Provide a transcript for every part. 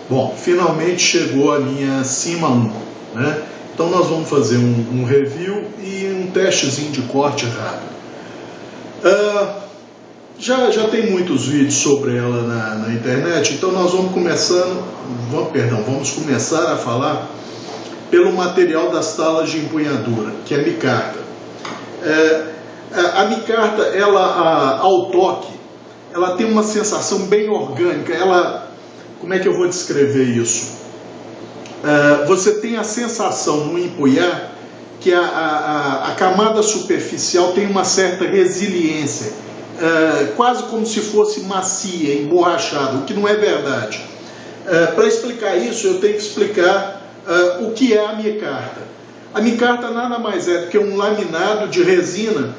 Bom, finalmente chegou a minha Cima 1, né? Então nós vamos fazer um review e um testezinho de corte rápido. Já tem muitos vídeos sobre ela na internet, então nós vamos começar a falar pelo material das talas de empunhadura, que é a micarta. A micarta, ela, ao toque, ela tem uma sensação bem orgânica. Como é que eu vou descrever isso? Você tem a sensação no empunhar que a camada superficial tem uma certa resiliência, quase como se fosse macia, emborrachada, o que não é verdade. Para explicar isso, eu tenho que explicar o que é a micarta. A micarta nada mais é do que um laminado de resina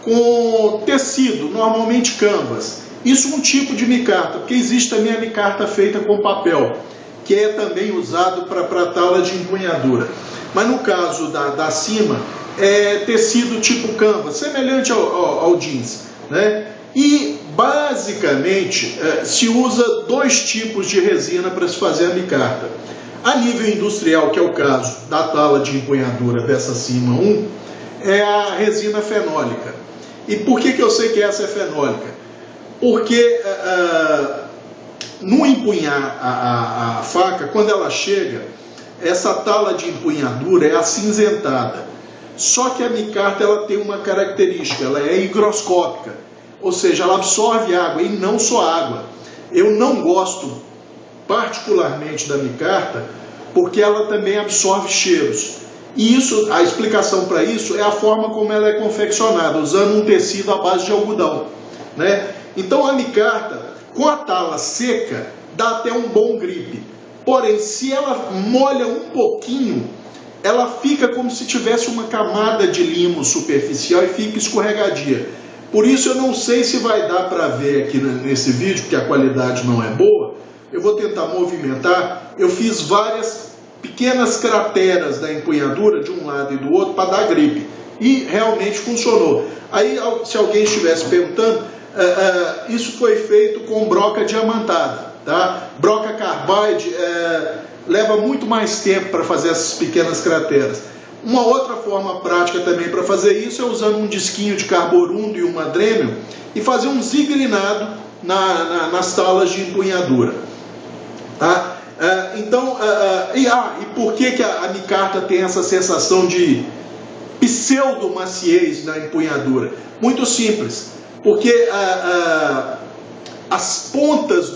com tecido, normalmente canvas. Isso é um tipo de micarta, porque existe também a micarta feita com papel, que é também usado para tala de empunhadura. Mas no caso da Cima, é tecido tipo canvas, semelhante ao jeans, né? E basicamente se usa dois tipos de resina para se fazer a micarta. A nível industrial, que é o caso da tala de empunhadura dessa Cima 1, é a resina fenólica. E por que eu sei que essa é fenólica? Porque no empunhar a faca, quando ela chega, essa tala de empunhadura é acinzentada. Só que a micarta ela tem uma característica, ela é higroscópica, ou seja, ela absorve água, e não só água. Eu não gosto particularmente da micarta, porque ela também absorve cheiros. E a explicação para isso é a forma como ela é confeccionada, usando um tecido à base de algodão, né? Então a micarta, com a tala seca, dá até um bom gripe. Porém, se ela molha um pouquinho, ela fica como se tivesse uma camada de limo superficial e fica escorregadia. Por isso eu não sei se vai dar para ver aqui nesse vídeo, porque a qualidade não é boa. Eu vou tentar movimentar. Eu fiz várias pequenas crateras da empunhadura de um lado e do outro para dar gripe. E realmente funcionou. Aí, se alguém estivesse perguntando, isso foi feito com broca diamantada, tá? Broca carbide leva muito mais tempo para fazer essas pequenas crateras. Uma outra forma prática também para fazer isso é usando um disquinho de carborundo e uma Dremel e fazer um zigrinado nas talas de empunhadura, tá? E por que a micarta tem essa sensação de pseudo-maciez na empunhadura? Muito simples, porque as pontas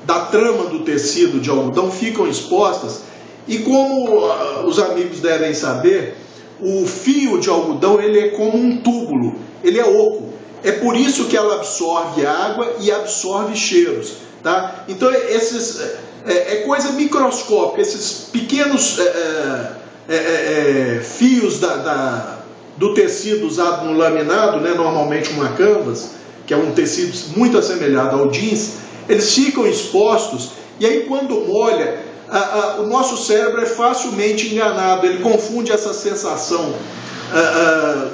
da trama do tecido de algodão ficam expostas, e como os amigos devem saber, o fio de algodão ele é como um túbulo, ele é oco. É por isso que ela absorve água e absorve cheiros, tá? Então é coisa microscópica, esses pequenos fios do tecido usado no laminado, né, normalmente uma canvas, que é um tecido muito assemelhado ao jeans, eles ficam expostos, e aí quando molha, o nosso cérebro é facilmente enganado, ele confunde essa sensação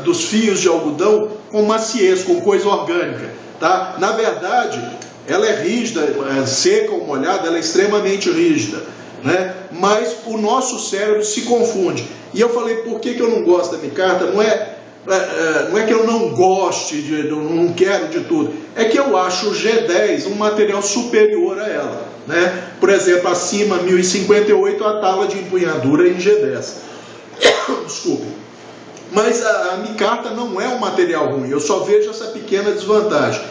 dos fios de algodão com maciez, com coisa orgânica, tá? Na verdade, ela é rígida, seca ou molhada, ela é extremamente rígida, né? Mas o nosso cérebro se confunde. E eu falei, por que eu não gosto da micarta? Não é que eu não goste, não quero de tudo. É que eu acho o G10 um material superior a ela, né? Por exemplo, a Cima 1058, a tala de empunhadura em G10. Desculpe. Mas a micarta não é um material ruim, eu só vejo essa pequena desvantagem.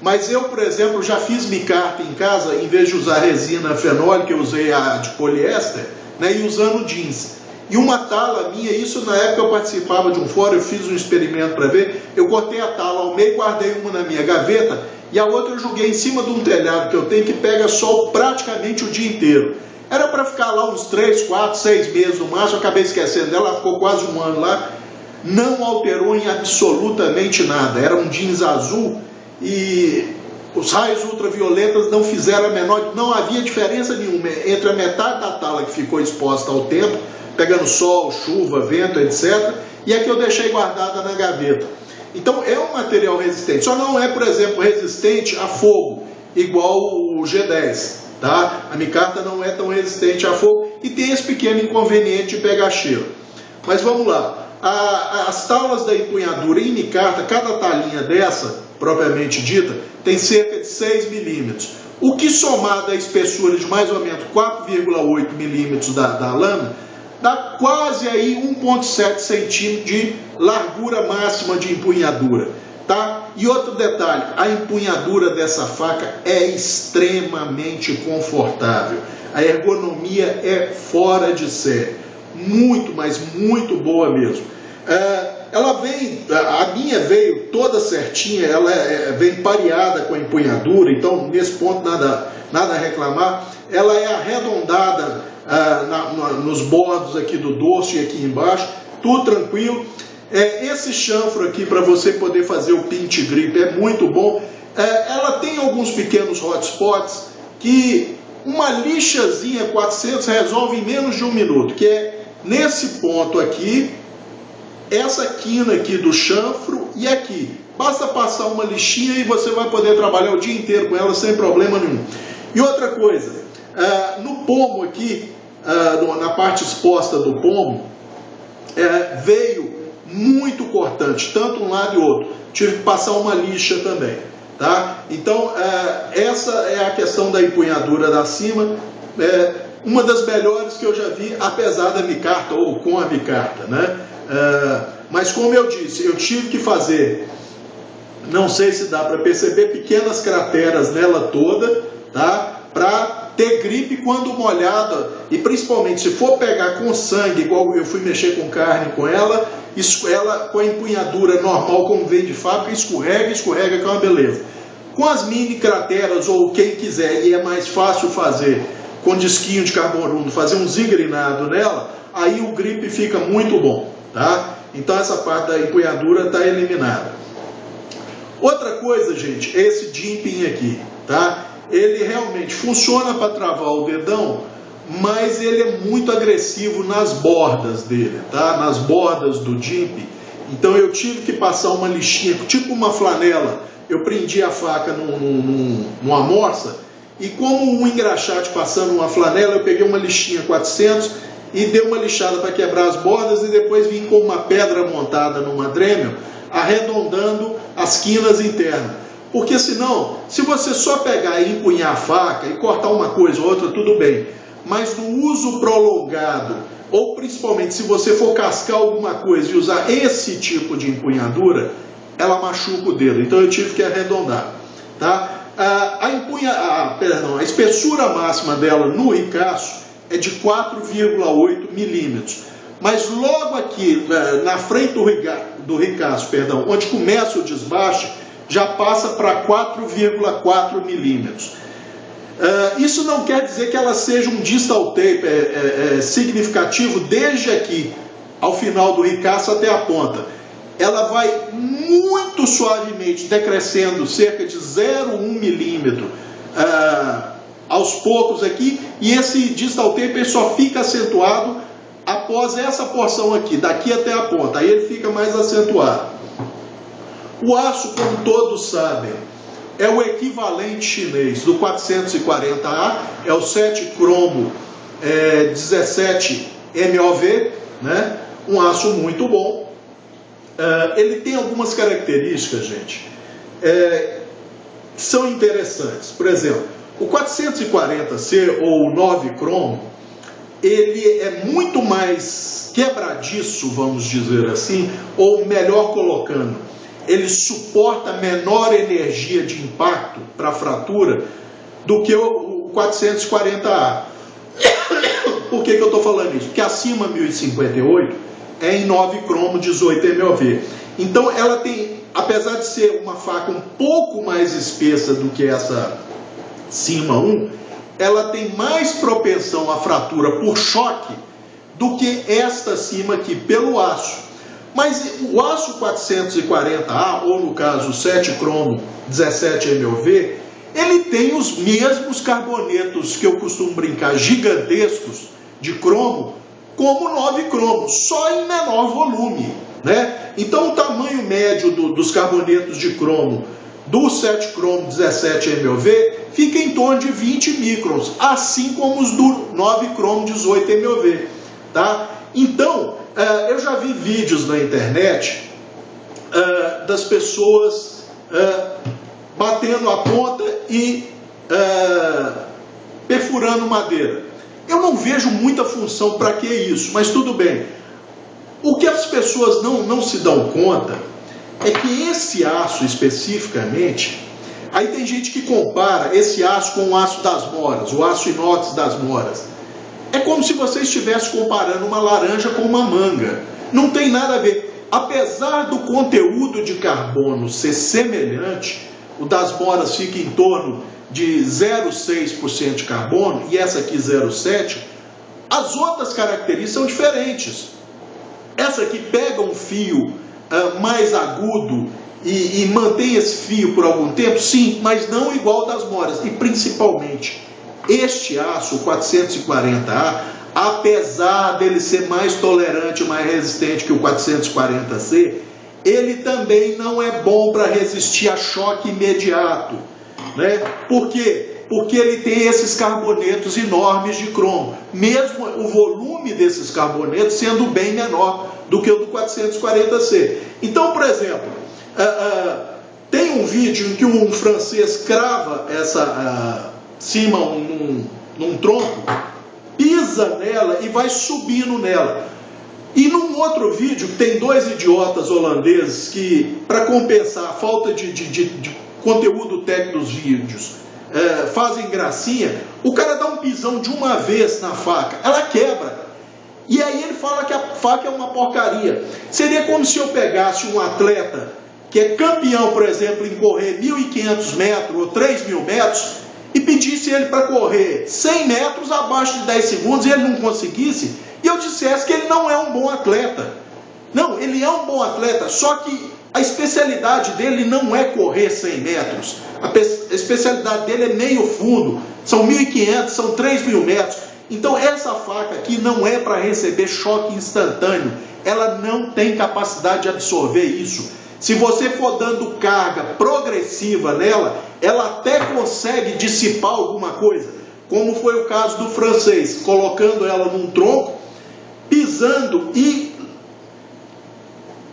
Mas eu, por exemplo, já fiz micarta em casa, em vez de usar resina fenólica, eu usei a de poliéster, né, e usando jeans. E uma tala minha, isso na época eu participava de um fórum, eu fiz um experimento para ver, eu cortei a tala ao meio, guardei uma na minha gaveta, e a outra eu joguei em cima de um telhado que eu tenho que pega sol praticamente o dia inteiro. Era para ficar lá uns 3, 4, 6 meses no máximo, eu acabei esquecendo dela, ela ficou quase um ano lá, não alterou em absolutamente nada. Era um jeans azul e os raios ultravioletas não fizeram a menor, não havia diferença nenhuma entre a metade da tala que ficou exposta ao tempo, pegando sol, chuva, vento, etc., e a que eu deixei guardada na gaveta. Então é um material resistente, só não é, por exemplo, resistente a fogo, igual o G10. tá? A micarta não é tão resistente a fogo e tem esse pequeno inconveniente de pegar cheiro. Mas vamos lá. As taulas da empunhadura em micarta, cada talinha dessa, propriamente dita, tem cerca de 6 milímetros. O que somado à espessura de mais ou menos 4,8 milímetros da lâmina, dá quase aí 1,7 centímetros de largura máxima de empunhadura, tá? E outro detalhe, a empunhadura dessa faca é extremamente confortável. A ergonomia é fora de série. Muito, mas muito boa mesmo. Ela vem, a minha veio toda certinha, ela vem pareada com a empunhadura, então nesse ponto nada a reclamar. Ela é arredondada nos bordos aqui do dorso e aqui embaixo, tudo tranquilo. Esse chanfro aqui para você poder fazer o pinch grip é muito bom. Ela tem alguns pequenos hotspots que uma lixazinha 400 resolve em menos de 1 minuto, que é nesse ponto aqui, essa quina aqui do chanfro e aqui. Basta passar uma lixinha e você vai poder trabalhar o dia inteiro com ela sem problema nenhum. E outra coisa, no pomo aqui, na parte exposta do pomo, veio muito cortante, tanto um lado e outro. Tive que passar uma lixa também, tá? Então, essa é a questão da empunhadura da cima. Uma das melhores que eu já vi, apesar da micarta ou com a micarta, né? Mas como eu disse, eu tive que fazer, não sei se dá para perceber, pequenas crateras nela toda, tá? Para ter gripe quando molhada, e principalmente se for pegar com sangue, igual eu fui mexer com carne com ela com a empunhadura normal como vem de fábrica, escorrega que é uma beleza. Com as mini crateras, ou quem quiser, e é mais fácil fazer com disquinho de carbono, fazer um zigrinado nela, aí o grip fica muito bom, tá? Então essa parte da empunhadura está eliminada. Outra coisa, gente, esse jimping aqui, tá? Ele realmente funciona para travar o dedão, mas ele é muito agressivo nas bordas dele, tá? Nas bordas do jimping. Então eu tive que passar uma lixinha, tipo uma flanela. Eu prendi a faca numa morsa, e como um engraxate passando uma flanela, eu peguei uma lixinha 400 e dei uma lixada para quebrar as bordas, e depois vim com uma pedra montada numa Dremel, arredondando as quinas internas. Porque senão, se você só pegar e empunhar a faca e cortar uma coisa ou outra, tudo bem. Mas no uso prolongado, ou principalmente se você for cascar alguma coisa e usar esse tipo de empunhadura, ela machuca o dedo. Então eu tive que arredondar, tá? A espessura máxima dela no ricaço é de 4,8 milímetros. Mas logo aqui, na frente do ricaço, onde começa o desbaste, já passa para 4,4 milímetros. Isso não quer dizer que ela seja um distal tape significativo desde aqui ao final do ricaço até a ponta. Ela vai muito suavemente decrescendo cerca de 0,1 milímetro aos poucos aqui, e esse distal tape só fica acentuado após essa porção aqui, daqui até a ponta, aí ele fica mais acentuado. O aço, como todos sabem, é o equivalente chinês do 440A, é o 7 cromo 17 MOV, né? Um aço muito bom. Ele tem algumas características, gente, que são interessantes. Por exemplo, o 440C ou 9 cromo, ele é muito mais quebradiço, vamos dizer assim, ou melhor colocando, ele suporta menor energia de impacto para fratura do que o 440A. Por que eu estou falando isso? Porque acima 1058 é em 9 cromo 18 MOV. Então ela tem, apesar de ser uma faca um pouco mais espessa do que essa Cima 1, ela tem mais propensão à fratura por choque do que esta Cima aqui, pelo aço. Mas o aço 440A, ou no caso 7 cromo 17 MOV, ele tem os mesmos carbonetos que eu costumo brincar, gigantescos de cromo, como 9 cromo, só em menor volume, né? Então o tamanho médio dos carbonetos de cromo do 7 cromo 17 MOV fica em torno de 20 microns, assim como os do 9 cromo 18 MOV, tá? Então, eu já vi vídeos na internet das pessoas batendo a ponta e perfurando madeira. Eu não vejo muita função para que isso, mas tudo bem. O que as pessoas não se dão conta é que esse aço especificamente, aí tem gente que compara esse aço com o aço das moras, o aço inox das moras. É como se você estivesse comparando uma laranja com uma manga. Não tem nada a ver. Apesar do conteúdo de carbono ser semelhante, o das moras fica em torno de 0,6% de carbono e essa aqui 0,7%, as outras características são diferentes. Essa aqui pega um fio mais agudo e mantém esse fio por algum tempo, sim, mas não igual das moras. E principalmente, este aço, o 440A, apesar dele ser mais tolerante, mais resistente que o 440C, ele também não é bom para resistir a choque imediato, né? Por quê? Porque ele tem esses carbonetos enormes de cromo, mesmo o volume desses carbonetos sendo bem menor do que o do 440C. Então, por exemplo, tem um vídeo em que um francês crava essa cima num tronco, pisa nela e vai subindo nela. E num outro vídeo, tem dois idiotas holandeses que, para compensar a falta de conteúdo técnico dos vídeos, fazem gracinha, o cara dá um pisão de uma vez na faca, ela quebra. E aí ele fala que a faca é uma porcaria. Seria como se eu pegasse um atleta que é campeão, por exemplo, em correr 1.500 metros ou 3.000 metros e pedisse ele para correr 100 metros abaixo de 10 segundos e ele não conseguisse, e eu dissesse que ele não é um bom atleta. Não, ele é um bom atleta, só que a especialidade dele não é correr 100 metros. A especialidade dele é meio fundo, são 1.500, são 3.000 metros. Então essa faca aqui não é para receber choque instantâneo, ela não tem capacidade de absorver isso. Se você for dando carga progressiva nela, ela até consegue dissipar alguma coisa, como foi o caso do francês, colocando ela num tronco, pisando e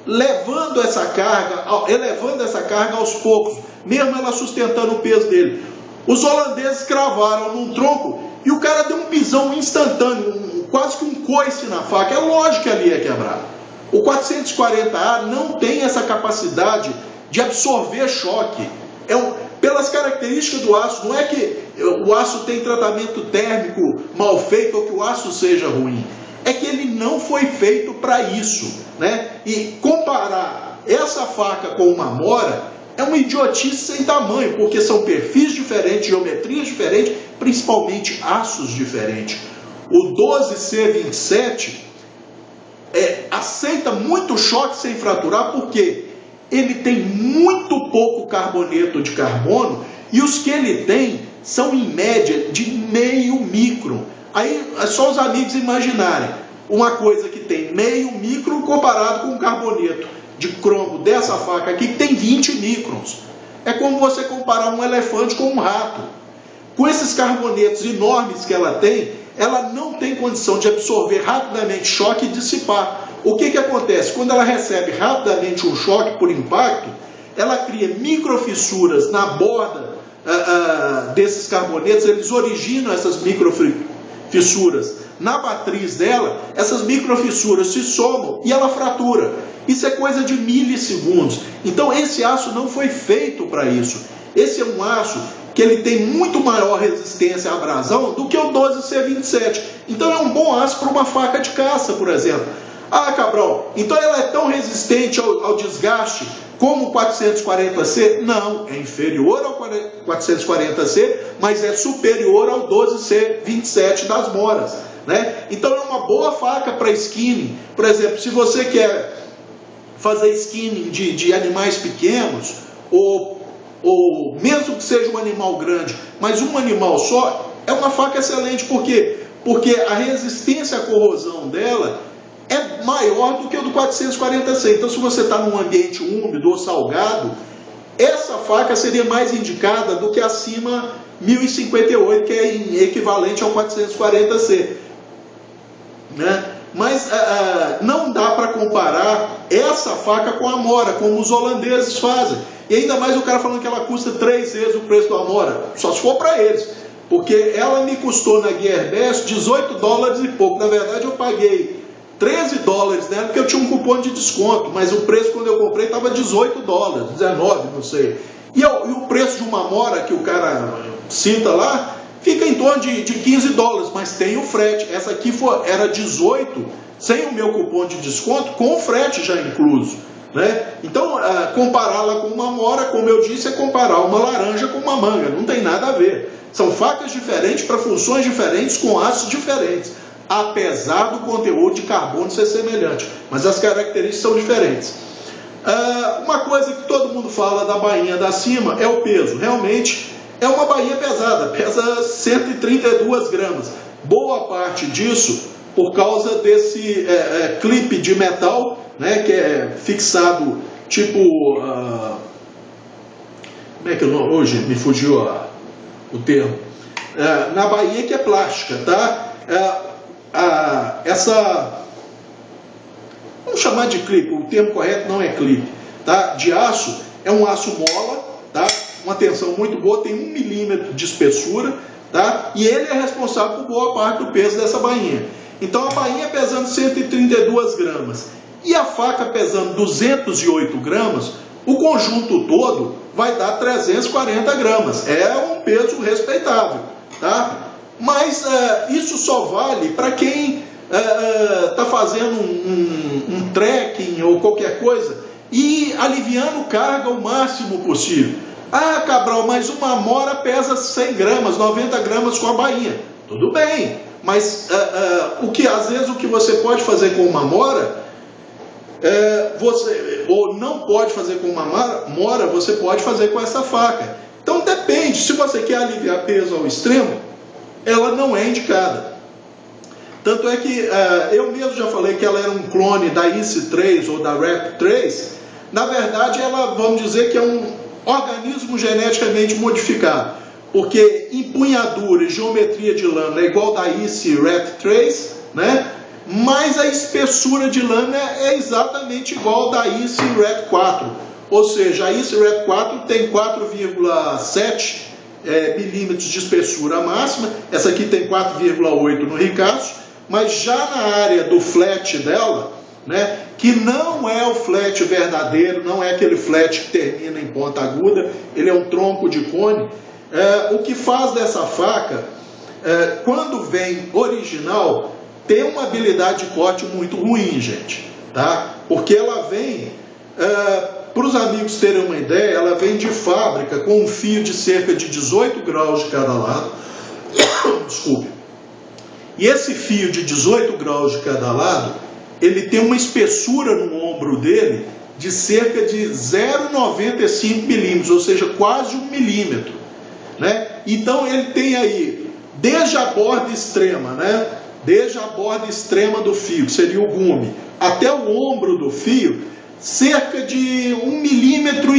levando essa carga, elevando essa carga aos poucos, mesmo ela sustentando o peso dele. Os holandeses cravaram num tronco e o cara deu um pisão instantâneo, quase que um coice na faca. É lógico que ali ia quebrar. O 440A não tem essa capacidade de absorver choque. Pelas características do aço, não é que o aço tem tratamento térmico mal feito ou que o aço seja ruim. É que ele não foi feito para isso, né? E comparar essa faca com uma mora é uma idiotice sem tamanho, porque são perfis diferentes, geometrias diferentes, principalmente aços diferentes. O 12C27 aceita muito choque sem fraturar, porque ele tem muito pouco carboneto de carbono e os que ele tem são em média de meio micron. Aí é só os amigos imaginarem uma coisa que tem meio micron comparado com um carboneto de cromo dessa faca aqui que tem 20 microns. É como você comparar um elefante com um rato. Com esses carbonetos enormes que ela tem, ela não tem condição de absorver rapidamente choque e dissipar. O que acontece? Quando ela recebe rapidamente um choque por impacto, ela cria microfissuras na borda desses carbonetos, eles originam essas microfissuras na matriz dela, essas microfissuras se somam e ela fratura. Isso é coisa de milissegundos. Então esse aço não foi feito para isso. Esse é um aço que ele tem muito maior resistência à abrasão do que o 12C27. Então é um bom aço para uma faca de caça, por exemplo. Ah, Cabral, então ela é tão resistente ao desgaste como o 440C? Não, é inferior ao 440C, mas é superior ao 12C27 das moras, né? Então é uma boa faca para skinning. Por exemplo, se você quer fazer skinning de animais pequenos, ou mesmo que seja um animal grande, mas um animal só, é uma faca excelente. Por quê? Porque a resistência à corrosão dela é maior do que o do 440C. Então, se você está num ambiente úmido ou salgado, essa faca seria mais indicada do que acima 1058, que é equivalente ao 440C. Né? Mas não dá para comparar essa faca com a Amora, como os holandeses fazem. E ainda mais o cara falando que ela custa 3 vezes o preço da Amora, só se for para eles. Porque ela me custou na Gearbest 18 dólares e pouco. Na verdade eu paguei 13 dólares nela porque eu tinha um cupom de desconto, mas o preço quando eu comprei estava 18 dólares, 19, não sei. E o preço de uma Amora que o cara cita lá fica em torno de 15 dólares, mas tem o frete. Essa aqui era 18, sem o meu cupom de desconto, com o frete já incluso. Né? Então, compará-la com uma Amora, como eu disse, é comparar uma laranja com uma manga. Não tem nada a ver. São facas diferentes para funções diferentes, com aços diferentes. Apesar do conteúdo de carbono ser semelhante. Mas as características são diferentes. Uma coisa que todo mundo fala da bainha da cima é o peso. Realmente é uma bainha pesada, pesa 132 gramas. Boa parte disso por causa desse clipe de metal, né, que é fixado tipo... como é que hoje me fugiu o termo? Na bainha que é plástica, tá? Vamos chamar de clipe, o termo correto não é clipe, tá? De aço, é um aço mola, tá? Uma tensão muito boa, tem 1 milímetro de espessura, tá? E ele é responsável por boa parte do peso dessa bainha. Então a bainha pesando 132 gramas e a faca pesando 208 gramas, o conjunto todo vai dar 340 gramas. É um peso respeitável, tá? Mas isso só vale para quem está fazendo um trekking ou qualquer coisa e aliviando carga o máximo possível. Ah, Cabral, mas uma Amora pesa 100 gramas, 90 gramas com a bainha. Tudo bem, mas às vezes o que você pode fazer com uma Amora, ou não pode fazer com uma Amora, você pode fazer com essa faca. Então depende, se você quer aliviar peso ao extremo, ela não é indicada. Tanto é que eu mesmo já falei que ela era um clone da ICE 3 ou da REP 3. Na verdade, ela, vamos dizer que é um organismo geneticamente modificado, porque empunhadura e geometria de lâmina é igual da ICE REP 3, né? Mas a espessura de lâmina é exatamente igual da ICE REP 4. Ou seja, a ICE REP 4 tem 4,7 milímetros de espessura máxima, essa aqui tem 4,8 no ricaço, mas já na área do flat dela, né, que não é o flat verdadeiro, não é aquele flat que termina em ponta aguda, ele é um tronco de cone. O que faz dessa faca, quando vem original, tem uma habilidade de corte muito ruim, gente, tá? Porque ela vem, para os amigos terem uma ideia, ela vem de fábrica com um fio de cerca de 18 graus de cada lado. Desculpe. E esse fio de 18 graus de cada lado, ele tem uma espessura no ombro dele de cerca de 0,95 milímetros, ou seja, quase 1 milímetro, né? Então ele tem aí, desde a borda extrema, né? Desde a borda extrema do fio, que seria o gume, até o ombro do fio, cerca de 1,5 milímetro,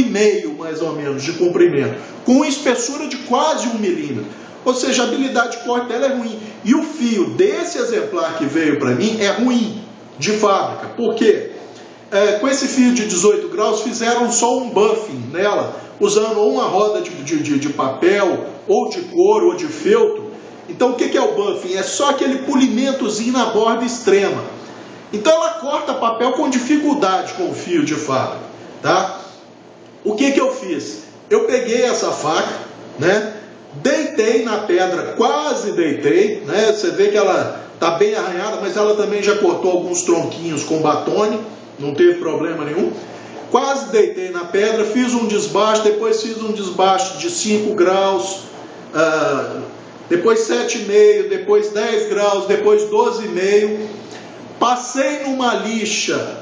mais ou menos, de comprimento, com espessura de quase 1 milímetro. Ou seja, a habilidade de corte dela é ruim. E o fio desse exemplar que veio para mim é ruim, de fábrica. Por quê? Com esse fio de 18 graus, fizeram só um buffing nela, usando ou uma roda de papel, ou de couro, ou de feltro. Então, o que é o buffing? É só aquele polimentozinho na borda extrema. Então, ela corta papel com dificuldade com o fio de fábrica, tá? O que eu fiz? Eu peguei essa faca, né? Deitei na pedra, quase deitei, né? Você vê que ela está bem arranhada, mas ela também já cortou alguns tronquinhos com batone, não teve problema nenhum. Quase deitei na pedra, fiz um desbaste, depois fiz um desbaste de 5 graus, depois 7,5, depois 10 graus, depois 12,5. Passei numa lixa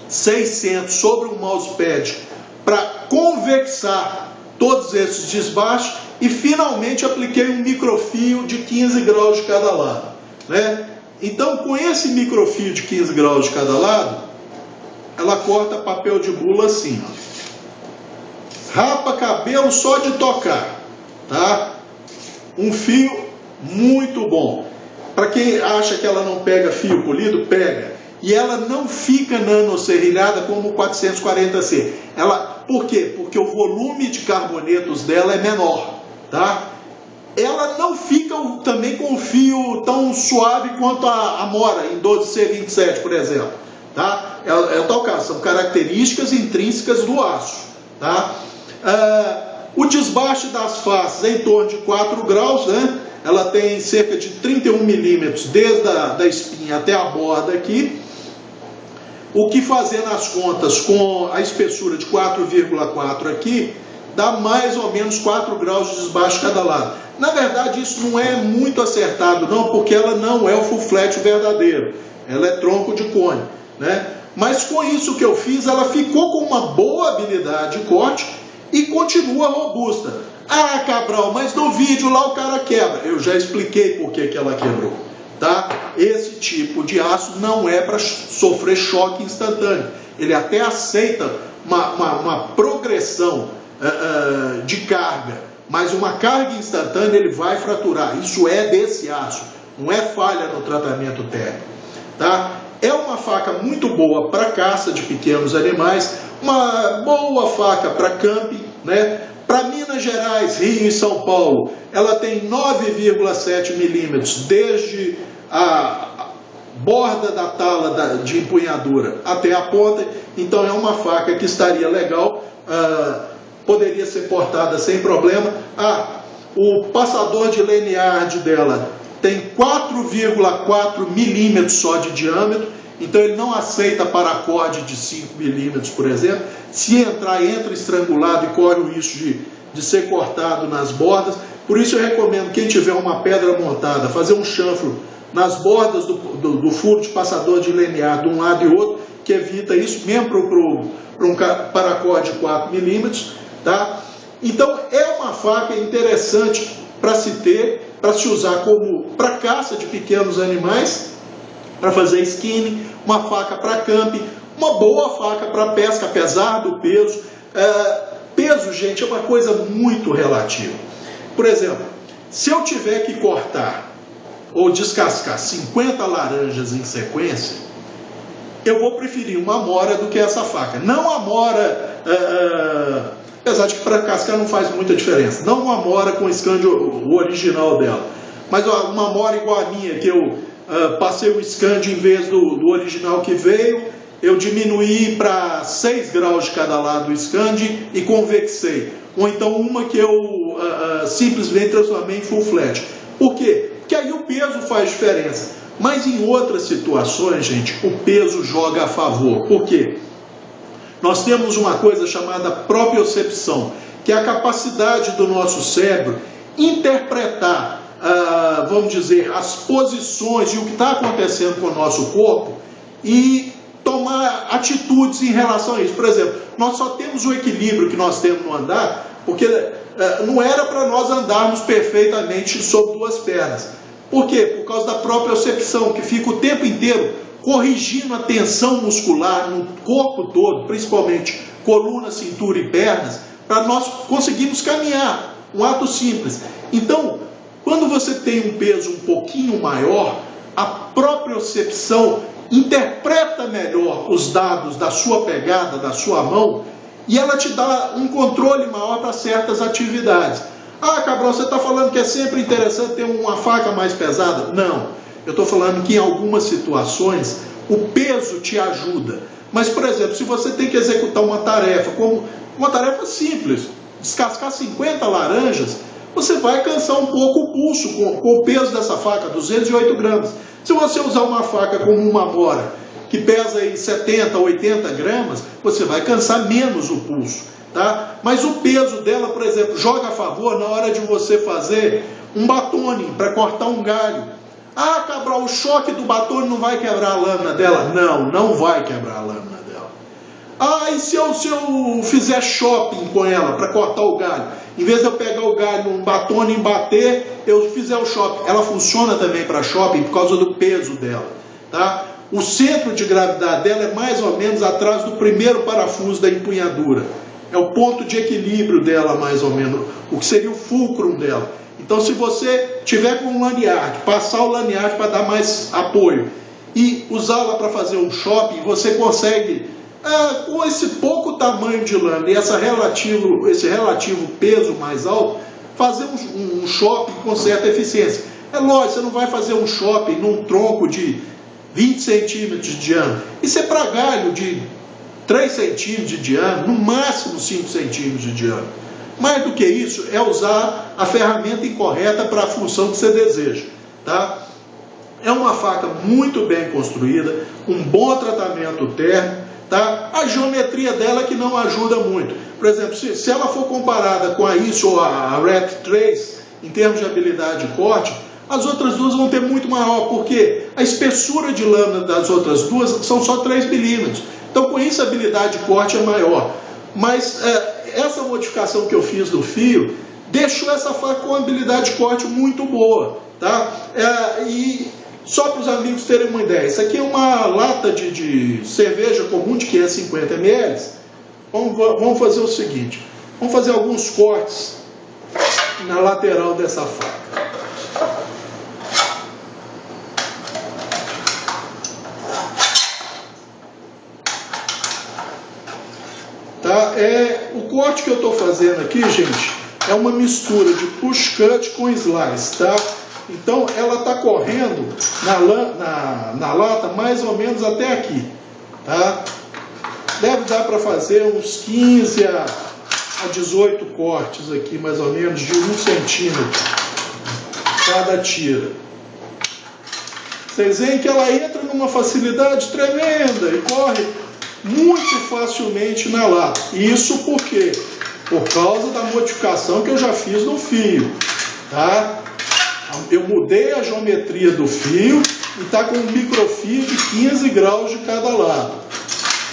600 sobre um mousepad para convexar todos esses desbastes e finalmente apliquei um microfio de 15 graus de cada lado, né? Então, com esse microfio de 15 graus de cada lado, ela corta papel de bula assim, ó. rapa cabelo só de tocar, tá? Um fio muito bom. Para quem acha que ela não pega fio polido, pega. E ela não fica nanoserrilhada como o 440C. Por quê? Porque o volume de carbonetos dela é menor, tá? Ela não fica também com o fio tão suave quanto a Amora em 12C27, por exemplo, tá? É o tal caso, são características intrínsecas do aço, tá? O desbaste das faces é em torno de 4 graus, né? Ela tem cerca de 31 milímetros desde a espinha até a borda aqui. O que fazendo as contas com a espessura de 4,4 aqui, dá mais ou menos 4 graus de desbaste cada lado. Na verdade, isso não é muito acertado, não, porque ela não é o full flat verdadeiro. Ela é tronco de cone, né? Mas com isso que eu fiz, ela ficou com uma boa habilidade de corte e continua robusta. Ah, Cabral, mas no vídeo lá o cara quebra. Eu já expliquei por que ela quebrou, tá? Esse tipo de aço não é para sofrer choque instantâneo. Ele até aceita uma progressão de carga, mas uma carga instantânea ele vai fraturar. Isso é desse aço, não é falha no tratamento térmico, tá? É uma faca muito boa para caça de pequenos animais, uma boa faca para camping, né? Para Minas Gerais, Rio e São Paulo, ela tem 9,7 milímetros desde a borda da tala de empunhadura até a ponta. Então é uma faca que estaria legal, poderia ser portada sem problema. O passador de lanyard dela tem 4,4 milímetros só de diâmetro, então ele não aceita paracorde de 5 milímetros, por exemplo. Se entrar, entra estrangulado e corre o risco de ser cortado nas bordas. Por isso eu recomendo, quem tiver uma pedra montada, fazer um chanfro nas bordas do furo de passador de lanyard de um lado e outro, que evita isso, mesmo para um paracorde de 4 milímetros, tá? Então é uma faca interessante para se ter, para se usar como para caça de pequenos animais, para fazer skinning, uma faca para camping, uma boa faca para pesca, apesar do peso. Peso, gente, é uma coisa muito relativa. Por exemplo, se eu tiver que cortar ou descascar 50 laranjas em sequência, eu vou preferir uma Amora do que essa faca. Não a Amora, apesar de que para cascar não faz muita diferença. Não uma Amora com o Scandi o original dela, mas uma Amora igual a minha, que eu passei o Scandi em vez do original que veio, eu diminuí para 6 graus de cada lado o Scandi e convexei. Ou então uma que eu simplesmente transformei em full flat. Por quê? Porque aí o peso faz diferença. Mas em outras situações, gente, o peso joga a favor. Por quê? Nós temos uma coisa chamada propriocepção, que é a capacidade do nosso cérebro interpretar, vamos dizer, as posições e o que está acontecendo com o nosso corpo e tomar atitudes em relação a isso. Por exemplo, nós só temos o equilíbrio que nós temos no andar, porque não era para nós andarmos perfeitamente sobre duas pernas. Por quê? Por causa da propriocepção, que fica o tempo inteiro corrigindo a tensão muscular no corpo todo, principalmente coluna, cintura e pernas, para nós conseguirmos caminhar. Um ato simples. Então, quando você tem um peso um pouquinho maior, a propriocepção interpreta melhor os dados da sua pegada, da sua mão, e ela te dá um controle maior para certas atividades. Ah, Cabral, você está falando que é sempre interessante ter uma faca mais pesada? Não, eu estou falando que em algumas situações o peso te ajuda. Mas, por exemplo, se você tem que executar uma tarefa, como uma tarefa simples, descascar 50 laranjas, você vai cansar um pouco o pulso com o peso dessa faca, 208 gramas. Se você usar uma faca como uma Amora, que pesa aí 70, 80 gramas, você vai cansar menos o pulso, tá? Mas o peso dela, por exemplo, joga a favor na hora de você fazer um batone para cortar um galho. Ah, Cabral, o choque do batone não vai quebrar a lâmina dela? Não, não vai quebrar a lâmina dela. Ah, e se eu fizer shopping com ela para cortar o galho? Em vez de eu pegar o galho num batone e bater, eu fizer o shopping. Ela funciona também para shopping por causa do peso dela, tá? O centro de gravidade dela é mais ou menos atrás do primeiro parafuso da empunhadura. é o ponto de equilíbrio dela, mais ou menos, o que seria o fulcrum dela. Então, se você tiver com um lanyard, passar o lanyard para dar mais apoio e usá-la para fazer um shopping, você consegue, com esse pouco tamanho de lâmina e esse relativo peso mais alto, fazer um shopping com certa eficiência. É lógico, você não vai fazer um shopping num tronco de 20 centímetros de diâmetro. Isso é para galho de 3 centímetros de diâmetro, no máximo 5 centímetros de diâmetro. Mais do que isso, é usar a ferramenta incorreta para a função que você deseja. Tá? É uma faca muito bem construída, um bom tratamento térmico. Tá? A geometria dela que não ajuda muito. Por exemplo, se ela for comparada com a ISO ou a RET 3, em termos de habilidade de corte, as outras duas vão ter muito maior, porque a espessura de lâmina das outras duas são só 3 milímetros. Então, com isso, a habilidade de corte é maior. Mas essa modificação que eu fiz do fio deixou essa faca com uma habilidade de corte muito boa. Tá? E só para os amigos terem uma ideia, isso aqui é uma lata de cerveja comum de 550 ml. Vamos fazer o seguinte, vamos fazer alguns cortes na lateral dessa faca. Tá? O corte que eu estou fazendo aqui, gente, é uma mistura de push cut com slice, tá? Então ela está correndo na lata mais ou menos até aqui, tá? Deve dar para fazer uns 15 a 18 cortes aqui, mais ou menos, de 1 centímetro cada tira. Vocês veem que ela entra numa facilidade tremenda e corre muito facilmente na lata. Isso por quê? Por causa da modificação que eu já fiz no fio, tá? Eu mudei a geometria do fio e está com um microfio de 15 graus de cada lado.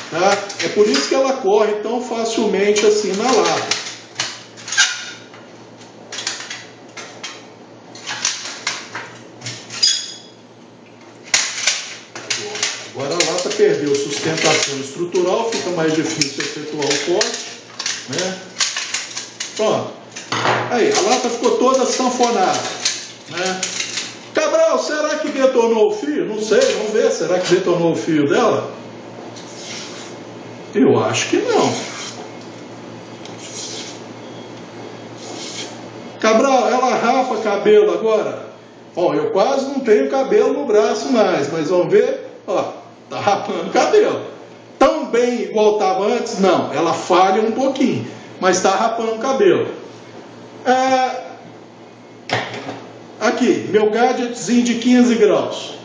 Tá? É por isso que ela corre tão facilmente assim na lata. Agora a lata perdeu sustentação estrutural, fica mais difícil efetuar o corte, né? Pronto. Aí, a lata ficou toda sanfonada, né? Cabral, será que detonou o fio? Não sei, vamos ver. Será que detonou o fio dela? Eu acho que não. Cabral, ela rapa cabelo agora? Ó, eu quase não tenho cabelo no braço mais, mas vamos ver. Ó, tá rapando cabelo. Tão bem igual estava antes? Não, ela falha um pouquinho, mas está rapando cabelo. Aqui, meu gadgetzinho de 15 graus.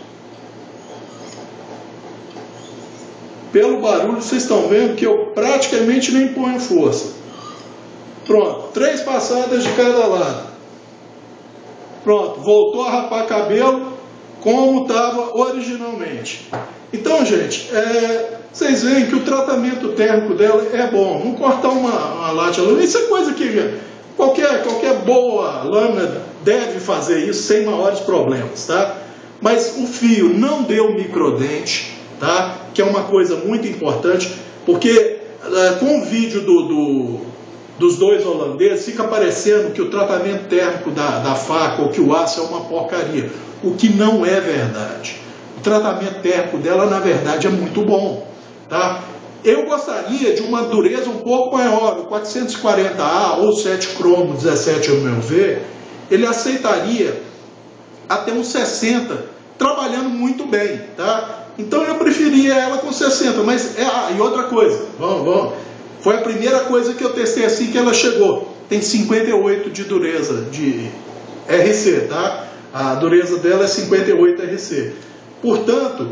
Pelo barulho, vocês estão vendo que eu praticamente nem ponho força. Pronto, 3 passadas de cada lado. Pronto, voltou a rapar cabelo como estava originalmente. Então, gente, vocês veem que o tratamento térmico dela é bom. Não cortar uma lata de alumínio, isso é coisa que qualquer boa lâmina deve fazer isso sem maiores problemas, tá? Mas o fio não deu microdente, tá? Que é uma coisa muito importante, porque com o vídeo dos dois holandeses fica parecendo que o tratamento térmico da faca ou que o aço é uma porcaria, o que não é verdade. O tratamento térmico dela, na verdade, é muito bom, tá? Eu gostaria de uma dureza um pouco maior. O 440A ou 7 cromo 17 MV, ele aceitaria até uns 60, trabalhando muito bem, tá? Então eu preferia ela com 60, mas e outra coisa, vamos. Foi a primeira coisa que eu testei assim que ela chegou. Tem 58 de dureza de RC, tá? A dureza dela é 58 RC. Portanto,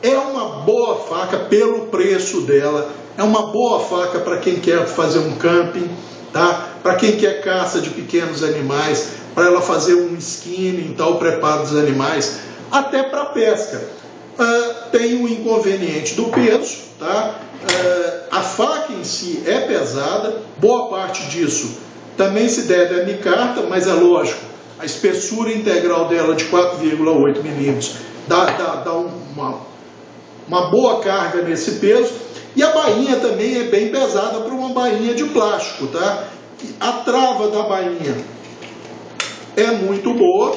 é uma boa faca pelo preço dela. É uma boa faca para quem quer fazer um camping, tá? Para quem quer caça de pequenos animais, para ela fazer um skinning, tal, preparo dos animais, até para pesca. Tem o inconveniente do peso, tá? A faca em si é pesada, boa parte disso também se deve à micarta, mas é lógico, a espessura integral dela de 4,8 milímetros dá uma boa carga nesse peso. E a bainha também é bem pesada para uma bainha de plástico, tá? A trava da bainha é muito boa,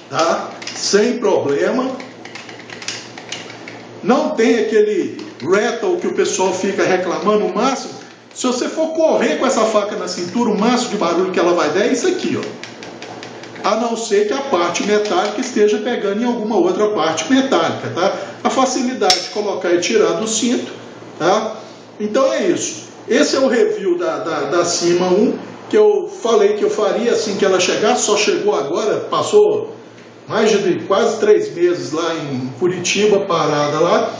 tá? Sem problema. Não tem aquele rattle que o pessoal fica reclamando. O máximo, se você for correr com essa faca na cintura, o máximo de barulho que ela vai dar é isso aqui, ó. A não ser que a parte metálica esteja pegando em alguma outra parte metálica, tá? A facilidade de colocar e tirar do cinto, tá? Então é isso. Esse é o review da Cima 1, que eu falei que eu faria assim que ela chegasse. Só chegou agora, passou mais de quase 3 meses lá em Curitiba, parada lá.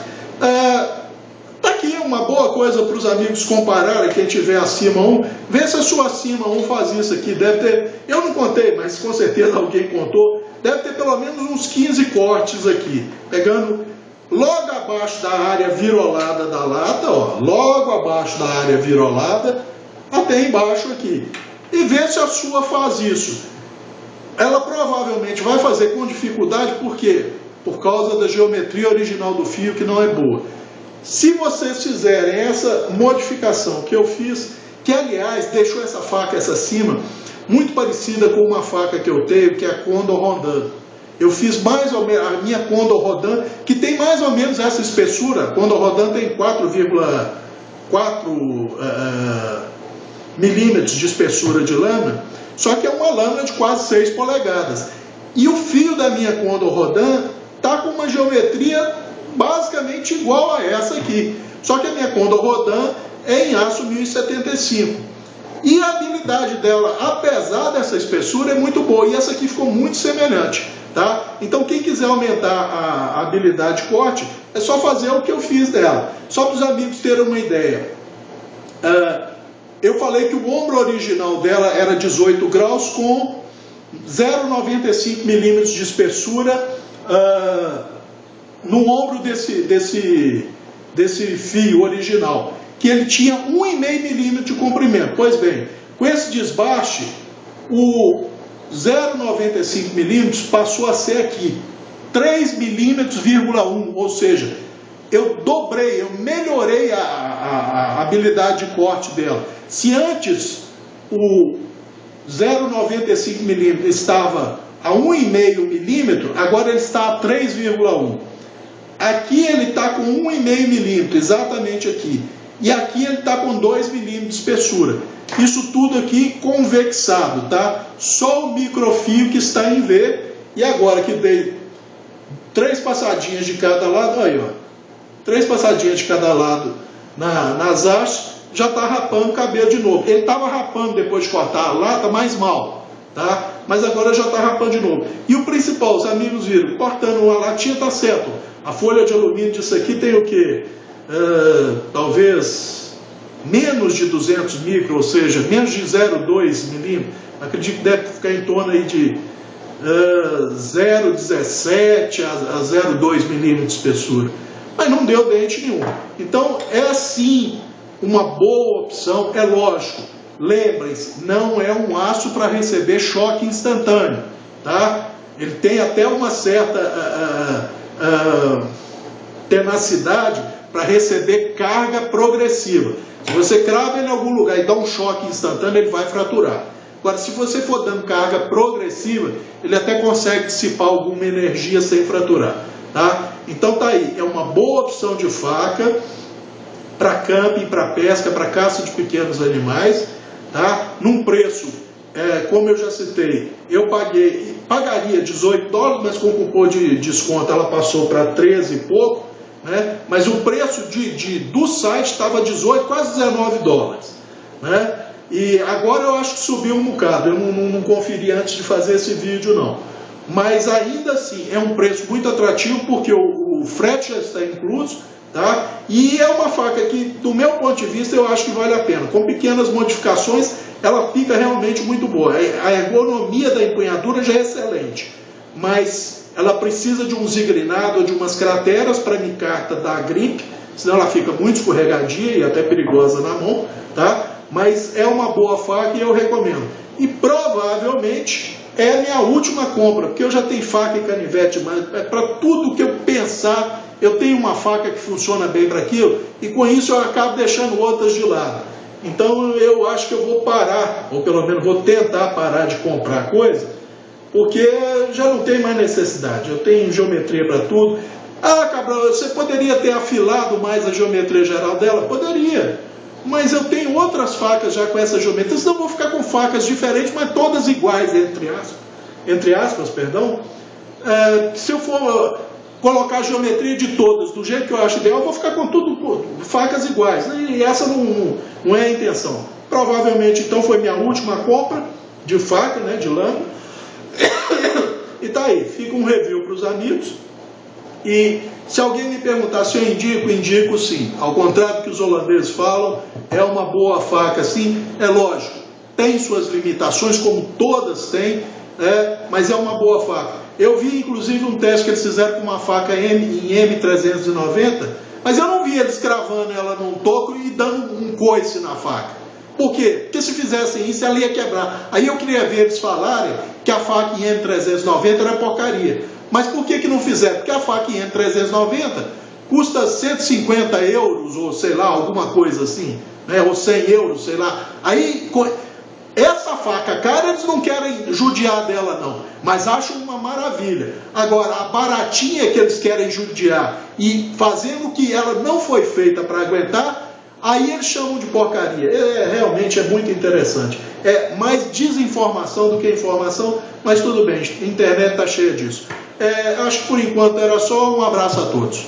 Tá aqui uma boa coisa para os amigos compararem, quem tiver a Cima 1. Vê se a sua Cima 1 faz isso aqui. Deve ter, eu não contei, mas com certeza alguém contou. Deve ter pelo menos uns 15 cortes aqui, pegando logo abaixo da área virolada da lata, ó, logo abaixo da área virolada, até embaixo aqui. E vê se a sua faz isso. Ela provavelmente vai fazer com dificuldade, por quê? Por causa da geometria original do fio, que não é boa. Se vocês fizerem essa modificação que eu fiz, que aliás deixou essa faca, essa Cima, muito parecida com uma faca que eu tenho, que é a Condor Rodan. Eu fiz mais ou menos a minha Condor Rodan, que tem mais ou menos essa espessura. A Condor Rodan tem 4,4 milímetros de espessura de lâmina, só que é uma lâmina de quase 6 polegadas. E o fio da minha Condor Rodan está com uma geometria basicamente igual a essa aqui. Só que a minha Condor Rodan é em aço 1075. E a habilidade dela, apesar dessa espessura, é muito boa. E essa aqui ficou muito semelhante, tá? Então quem quiser aumentar a habilidade de corte, é só fazer o que eu fiz dela. Só para os amigos terem uma ideia. Eu falei que o ombro original dela era 18 graus com 0,95 milímetros de espessura no ombro desse fio original, que ele tinha 1,5 milímetro de comprimento. Pois bem, com esse desbaste, o 0,95 milímetros passou a ser aqui 3 milímetros, 1, ou seja, eu dobrei, eu melhorei a habilidade de corte dela. Se antes o 0,95 milímetros estava a 1,5 milímetro, agora ele está a 3,1. Aqui ele está com 1,5 milímetro, exatamente aqui. E aqui ele está com 2 milímetros de espessura. Isso tudo aqui convexado, tá? Só o microfio que está em V. E agora que dei 3 passadinhas de cada lado, aí ó, 3 passadinhas de cada lado nas hastes, já está rapando o cabelo de novo. Ele estava rapando depois de cortar a lata, mais mal, tá? Mas agora já está rapando de novo. E o principal, os amigos viram, cortando uma latinha está certo. A folha de alumínio disso aqui tem o quê? Talvez menos de 200 micro, ou seja, menos de 0,2 milímetros. Acredito que deve ficar em torno aí de 0,17 a 0,2 milímetros de espessura. Mas não deu dente nenhum. Então é sim uma boa opção, é lógico. Lembrem-se, não é um aço para receber choque instantâneo, tá? Ele tem até uma certa tenacidade para receber carga progressiva. Se você crava ele em algum lugar e dá um choque instantâneo, ele vai fraturar. Agora, se você for dando carga progressiva, ele até consegue dissipar alguma energia sem fraturar, tá? Então tá aí, é uma boa opção de faca para camping, para pesca, para caça de pequenos animais, tá? Num preço, como eu já citei, eu pagaria $18, mas com o cupom de desconto ela passou para 13 e pouco, né? Mas o preço do site estava 18, quase $19, né? E agora eu acho que subiu um bocado, eu não conferi antes de fazer esse vídeo não. Mas ainda assim é um preço muito atrativo, porque o frete já está incluso, tá? E é uma faca que, do meu ponto de vista, eu acho que vale a pena. Com pequenas modificações, ela fica realmente muito boa. A ergonomia da empunhadura já é excelente, mas ela precisa de um zigrinado ou de umas crateras para a micarta dar gripe, senão ela fica muito escorregadia e até perigosa na mão, tá? Mas é uma boa faca e eu recomendo. E provavelmente é a minha última compra, porque eu já tenho faca e canivete, mas para tudo que eu pensar eu tenho uma faca que funciona bem para aquilo, e com isso eu acabo deixando outras de lado. Então eu acho que eu vou parar, ou pelo menos vou tentar parar de comprar coisa, porque já não tem mais necessidade. Eu tenho geometria para tudo. Ah, Cabral, você poderia ter afilado mais a geometria geral dela? Poderia. Mas eu tenho outras facas já com essa geometria, senão eu vou ficar com facas diferentes, mas todas iguais, entre aspas, perdão. Se eu for colocar a geometria de todas do jeito que eu acho ideal, eu vou ficar com tudo facas iguais. E essa não é a intenção. Provavelmente, então, foi minha última compra de faca, né, de lâmina. E tá aí, fica um review para os amigos. E se alguém me perguntar se eu indico sim. Ao contrário do que os holandeses falam, é uma boa faca sim. É lógico, tem suas limitações, como todas têm, mas é uma boa faca. Eu vi inclusive um teste que eles fizeram com uma faca em M390, mas eu não vi eles cravando ela num toco e dando um coice na faca. Por quê? Porque se fizessem isso, ela ia quebrar. Aí eu queria ver eles falarem que a faca em M390 era porcaria. Mas por que não fizeram? Porque a faca em M390 custa 150 euros, ou sei lá, alguma coisa assim, né? Ou 100 euros, sei lá. Aí, essa faca cara, eles não querem judiar dela não, mas acham uma maravilha. Agora, a baratinha que eles querem judiar e fazendo que ela não foi feita para aguentar, aí eles chamam de porcaria. Realmente é muito interessante. É mais desinformação do que informação, mas tudo bem, a internet está cheia disso. Acho que por enquanto era só. Um abraço a todos.